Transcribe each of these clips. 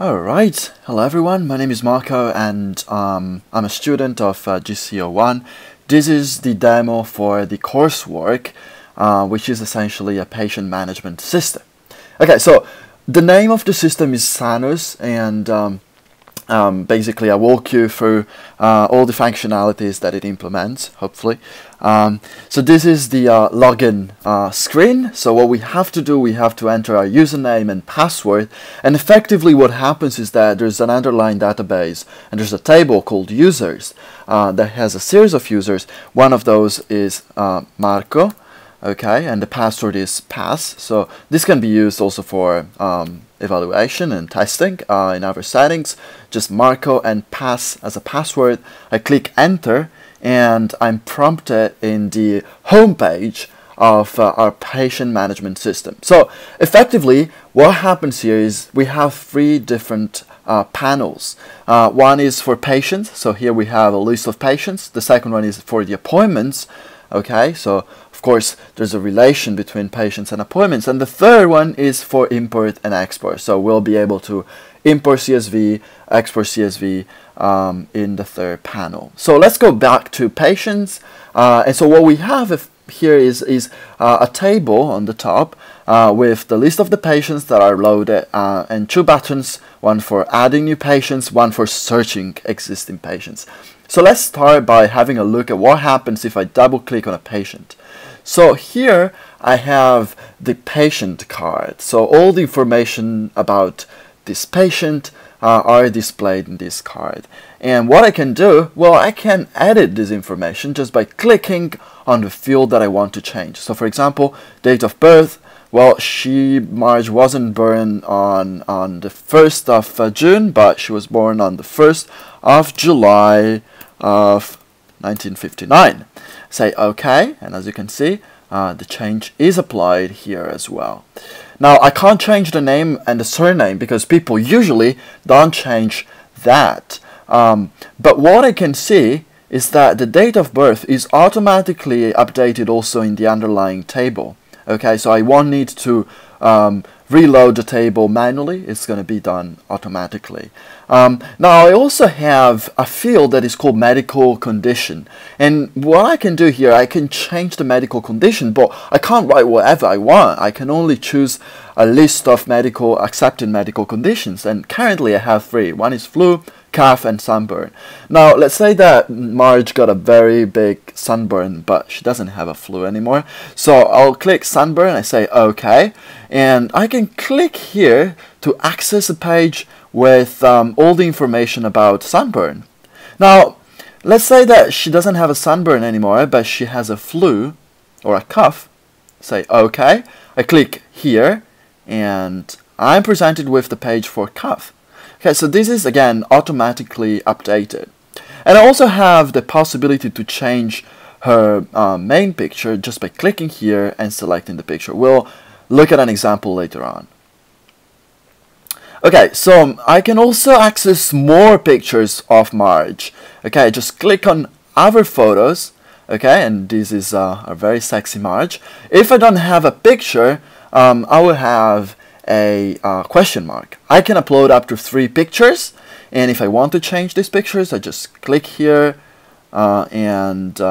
Alright, hello everyone, my name is Marco and I'm a student of GCO1. This is the demo for the coursework, which is essentially a patient management system. Okay, so the name of the system is Sanus, and basically I walk you through all the functionalities that it implements, hopefully. So this is the login screen. So what we have to do, we have to enter our username and password, and effectively what happens is that there's an underlying database and there's a table called users that has a series of users. One of those is Marco, okay, and the password is pass. So this can be used also for evaluation and testing in our settings. Just Marco and pass as a password. I click enter and I'm prompted in the home page of our patient management system. So effectively what happens here is we have three different panels. One is for patients, so here we have a list of patients. The second one is for the appointments. Okay, so of course there's a relation between patients and appointments, and the third one is for import and export. So we'll be able to import CSV, export CSV in the third panel. So let's go back to patients, and so what we have here is a table on the top with the list of the patients that are loaded and two buttons, one for adding new patients, one for searching existing patients. So let's start by having a look at what happens if I double click on a patient. So here I have the patient card. So all the information about this patient are displayed in this card. And what I can do, well, I can edit this information just by clicking on the field that I want to change. So for example, date of birth, well, Marge wasn't born on the 1st of June, but she was born on the 1st of July of 1959. Say OK, and as you can see, the change is applied here as well. Now I can't change the name and the surname because people usually don't change that. But what I can see is that the date of birth is automatically updated also in the underlying table. Okay, so I won't need to reload the table manually. It's going to be done automatically. Now I also have a field that is called medical condition, and what I can do here, I can change the medical condition, but I can't write whatever I want. I can only choose a list of accepted medical conditions, and currently I have three. One is flu, cough, and sunburn. Now let's say that Marge got a very big sunburn, but she doesn't have a flu anymore. So I'll click sunburn, I say OK, and I can click here to access a page with all the information about sunburn. Now let's say that she doesn't have a sunburn anymore, but she has a flu or a cough. Say OK, I click here and I'm presented with the page for cough. Okay, so this is again automatically updated. And I also have the possibility to change her main picture just by clicking here and selecting the picture. We'll look at an example later on. Okay, so I can also access more pictures of Marge. Okay, just click on other photos. Okay, and this is a very sexy Marge. If I don't have a picture, I will have a question mark. I can upload up to 3 pictures, and if I want to change these pictures, I just click here and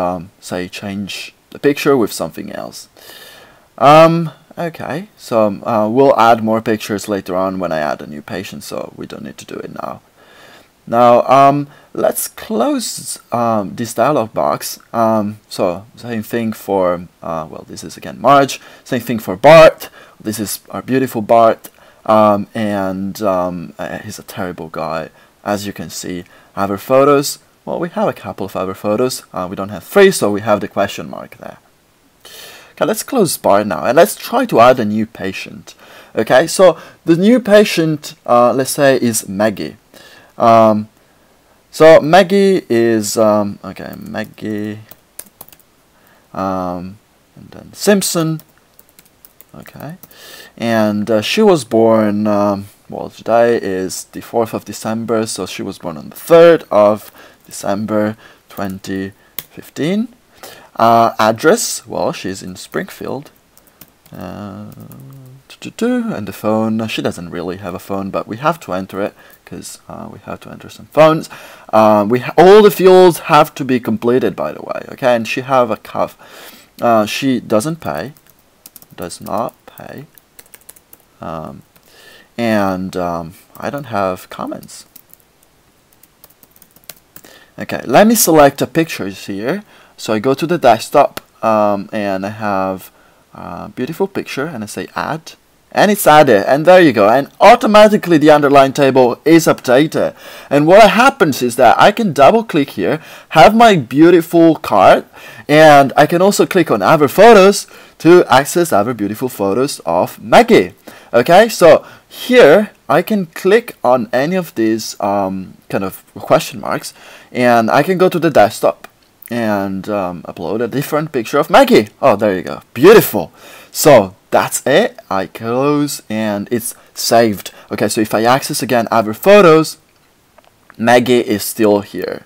say change the picture with something else. Okay, so we'll add more pictures later on when I add a new patient, so we don't need to do it now. Now let's close this dialog box. So same thing for well, this is again Marge. Same thing for Bart. This is our beautiful Bart, and he's a terrible guy. As you can see, other photos. Well, we have a couple of other photos. We don't have 3, so we have the question mark there. Okay, let's close Bart now, and let's try to add a new patient. Okay, so the new patient, let's say, is Maggie. So Maggie is okay, Maggie, and then Simpson. Okay, and she was born, well, today is the 4th of December, so she was born on the 3rd of December 2015. Address, well, she's in Springfield. And the phone, she doesn't really have a phone, but we have to enter it because we have to enter some phones. All the fields have to be completed, by the way, okay? And she have a cough. She does not pay, and I don't have comments. Okay, let me select a pictures here. So I go to the desktop and I have a beautiful picture and I say add, and it's added, and there you go, and automatically the underlying table is updated. And what happens is that I can double click here, have my beautiful card, and I can also click on other photos to access other beautiful photos of Maggie. Okay, so here I can click on any of these kind of question marks, and I can go to the desktop and upload a different picture of Maggie. Oh, there you go. Beautiful. So that's it. I close and it's saved. Okay, so if I access again other photos, Maggie is still here.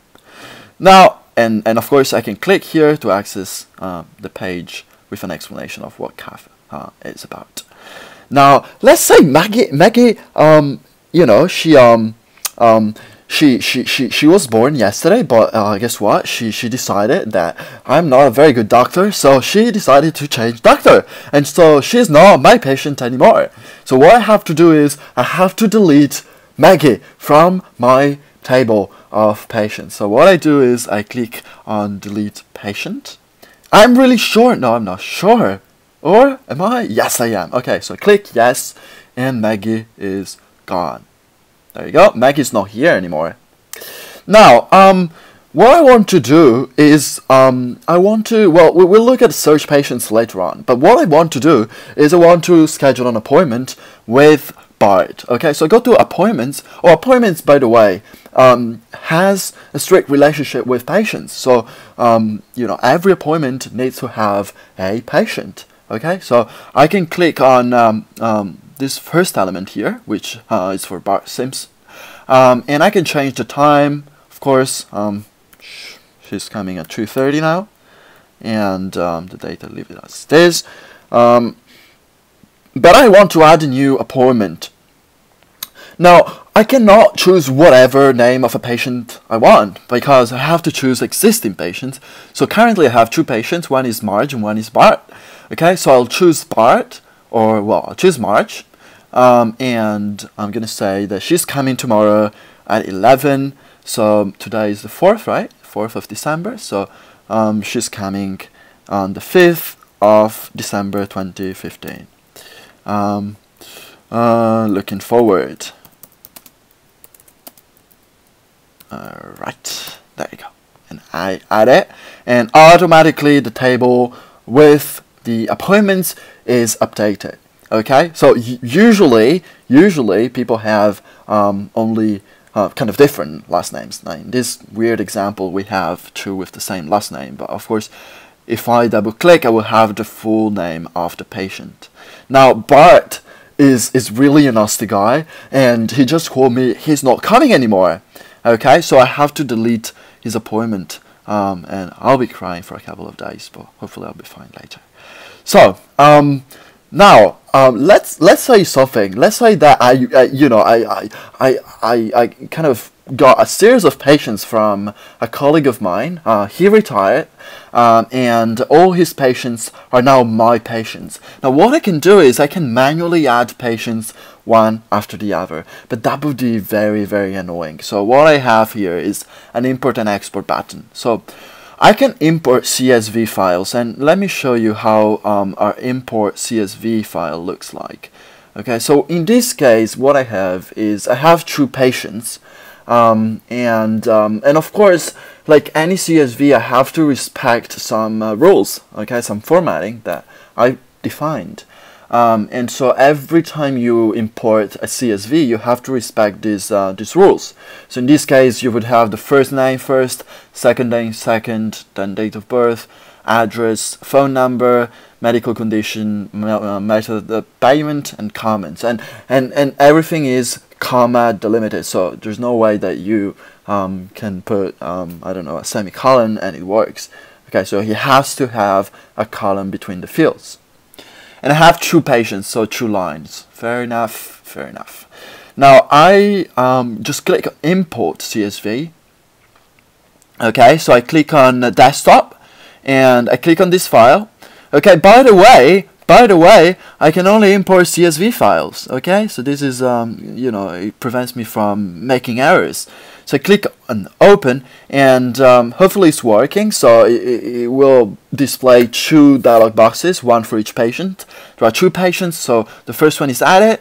Now, and of course I can click here to access the page with an explanation of what CAF is about. Now, let's say Maggie, you know, she was born yesterday, but guess what? She decided that I'm not a very good doctor, so she decided to change doctor, and so she's not my patient anymore. So what I have to do is I have to delete Maggie from my table of patients. So what I do is I click on delete patient. I'm really sure. No, I'm not sure. Or am I? Yes, I am. Okay, so click yes, and Maggie is gone. There you go. Maggie's not here anymore. Now, what I want to do is, well, we'll look at search patients later on, but what I want to do is I want to schedule an appointment with Bart. Okay, so go to appointments, or appointments, by the way, has a strict relationship with patients. So, you know, every appointment needs to have a patient. Okay, so I can click on this first element here, which is for Bart Simpson, and I can change the time. Of course, she's coming at 2:30 now, and the date I leave it as this. But I want to add a new appointment. Now, I cannot choose whatever name of a patient I want because I have to choose existing patients. So currently I have two patients, one is Marge and one is Bart. Okay, so I'll choose Bart, or well, I'll choose Marge, and I'm gonna say that she's coming tomorrow at 11. So today is the 4th, right? 4th of December. So she's coming on the 5th of December 2015. Looking forward. Right, there you go, and I add it, and automatically the table with the appointments is updated. Okay, so usually people have only kind of different last names. Now, in this weird example, we have two with the same last name, but of course, if I double click, I will have the full name of the patient. Now, Bart is really a nasty guy, and he just told me he's not coming anymore. Okay, so I have to delete his appointment, and I'll be crying for a couple of days, but hopefully I'll be fine later. So now let's say something. Let's say that I kind of got a series of patients from a colleague of mine. He retired, and all his patients are now my patients. Now what I can do is I can manually add patients one after the other, but that would be very, very annoying. So what I have here is an import and export button. So I can import CSV files, and let me show you how our import CSV file looks like. Okay, so in this case what I have is I have two patients, and of course, like any CSV, I have to respect some rules, okay, some formatting that I defined. And so every time you import a CSV, you have to respect these rules. So in this case, you would have the first name first, second name second, then date of birth, address, phone number, medical condition, method of payment, and comments. And everything is comma delimited, so there's no way that you can put, I don't know, a semicolon and it works. Okay, so he has to have a column between the fields. and I have 2 patients, so 2 lines. Fair enough, fair enough. Now I just click import CSV. Okay, so I click on desktop and I click on this file. Okay, by the way, I can only import CSV files. Okay, so this is you know, it prevents me from making errors. So I click on open, and hopefully it's working. So it will display 2 dialog boxes, 1 for each patient. There are 2 patients, so the first one is added,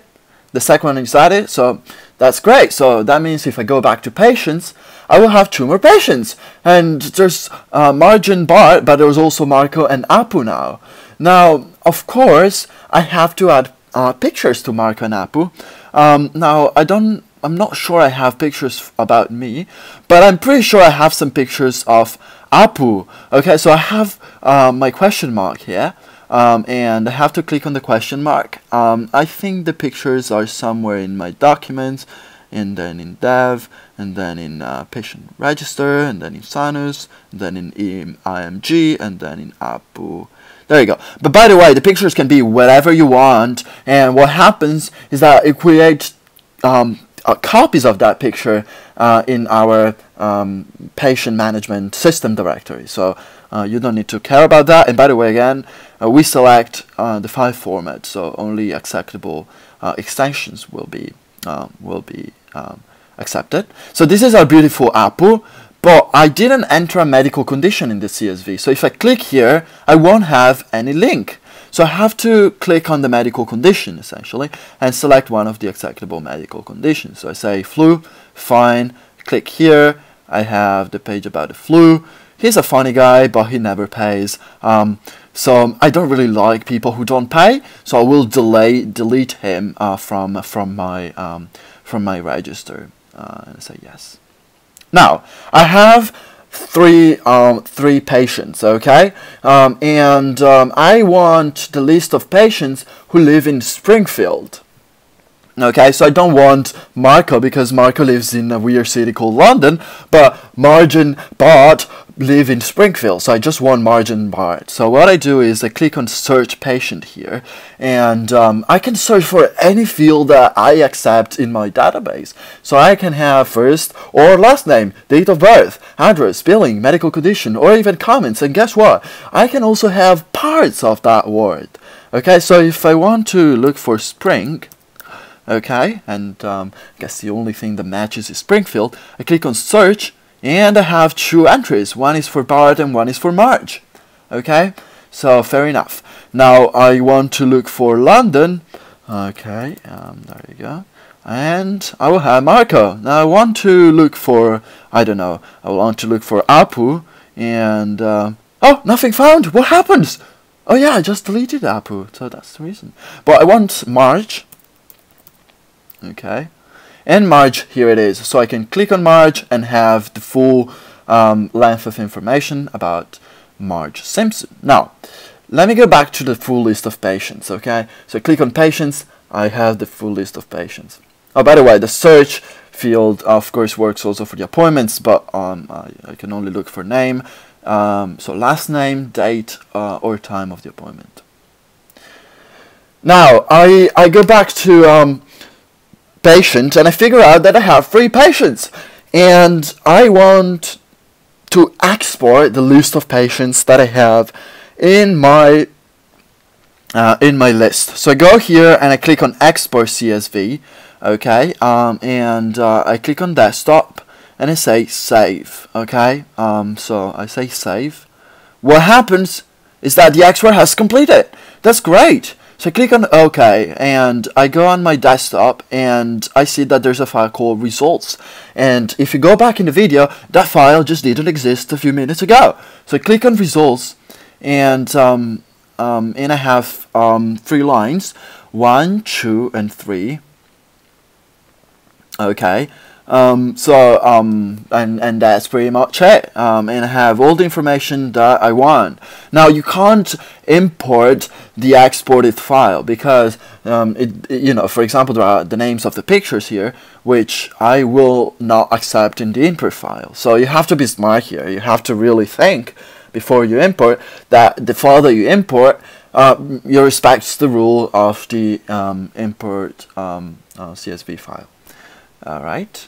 the second one is added, so that's great. So that means if I go back to patients, I will have 2 more patients. And there's Margin, Bart, but there's also Marco and Apu now. Now, of course, I have to add pictures to Marco and Apu. Now, I'm not sure I have pictures about me, but I'm pretty sure I have some pictures of Apu. Okay, so I have my question mark here. And I have to click on the question mark. I think the pictures are somewhere in my documents, and then in dev, and then in patient register, and then in Sanus, and then in IMG, and then in Apu. There you go. But by the way, the pictures can be whatever you want, and what happens is that it creates copies of that picture in our patient management system directory. So you don't need to care about that. And by the way, again, we select the file format, so only acceptable extensions will be accepted. So this is our beautiful Apu, but I didn't enter a medical condition in the CSV. So if I click here, I won't have any link. So I have to click on the medical condition, essentially, and select one of the acceptable medical conditions. So I say flu, fine, click here, I have the page about the flu. He's a funny guy, but he never pays. So I don't really like people who don't pay, so I will delete him from my register, and say yes. Now I have three patients, okay, and I want the list of patients who live in Springfield. Okay, so I don't want Marco because Marco lives in a weird city called London, but Margin, Bart live in Springfield, so I just want Margin, Bart. So what I do is I click on search patient here, and I can search for any field that I accept in my database. So I can have first or last name, date of birth, address, billing, medical condition, or even comments. And guess what? I can also have parts of that word. Okay, so if I want to look for spring, okay, and I guess the only thing that matches is Springfield, I click on search, and I have 2 entries. One is for Bart and one is for Marge. Okay, so fair enough. Now I want to look for London. Okay, there you go. And I will have Marco. Now I want to look for, I don't know, I want to look for Apu, and oh, nothing found. What happens? Oh yeah, I just deleted Apu, so that's the reason. But I want Marge. Okay, and Marge, here it is. So I can click on Marge and have the full length of information about Marge Simpson. Now, let me go back to the full list of patients, okay? So click on patients, I have the full list of patients. Oh, by the way, the search field, of course, works also for the appointments, but I can only look for name. So last name, date, or time of the appointment. Now, I go back to patient, and I figure out that I have 3 patients, and I want to export the list of patients that I have in my list. So I go here and I click on export CSV, okay, and I click on desktop and I say save, okay. So I say save. What happens is that the export has completed. That's great. So I click on OK, and I go on my desktop, and I see that there's a file called results. And if you go back in the video, that file just didn't exist a few minutes ago. So I click on results, and I have 3 lines, 1, 2, and 3. Okay. And that's pretty much it. And I have all the information that I want. Now you can't import the exported file because you know, for example, there are the names of the pictures here which I will not accept in the import file. So you have to be smart here. You have to really think before you import that the file that you import you respect the rule of the import CSV file. Alright,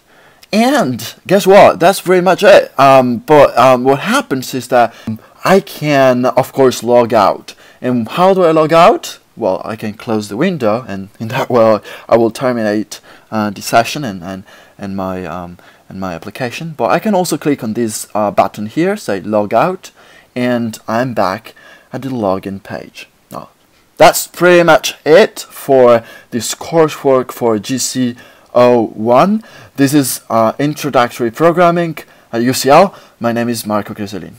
and guess what? That's pretty much it. But what happens is that I can, of course, log out. And how do I log out? Well, I can close the window, and in that way, I will terminate the session and my application. But I can also click on this button here, say log out, and I'm back at the login page. Now, that's pretty much it for this coursework for GC01. This is Introductory Programming at UCL. My name is Marco Greselin.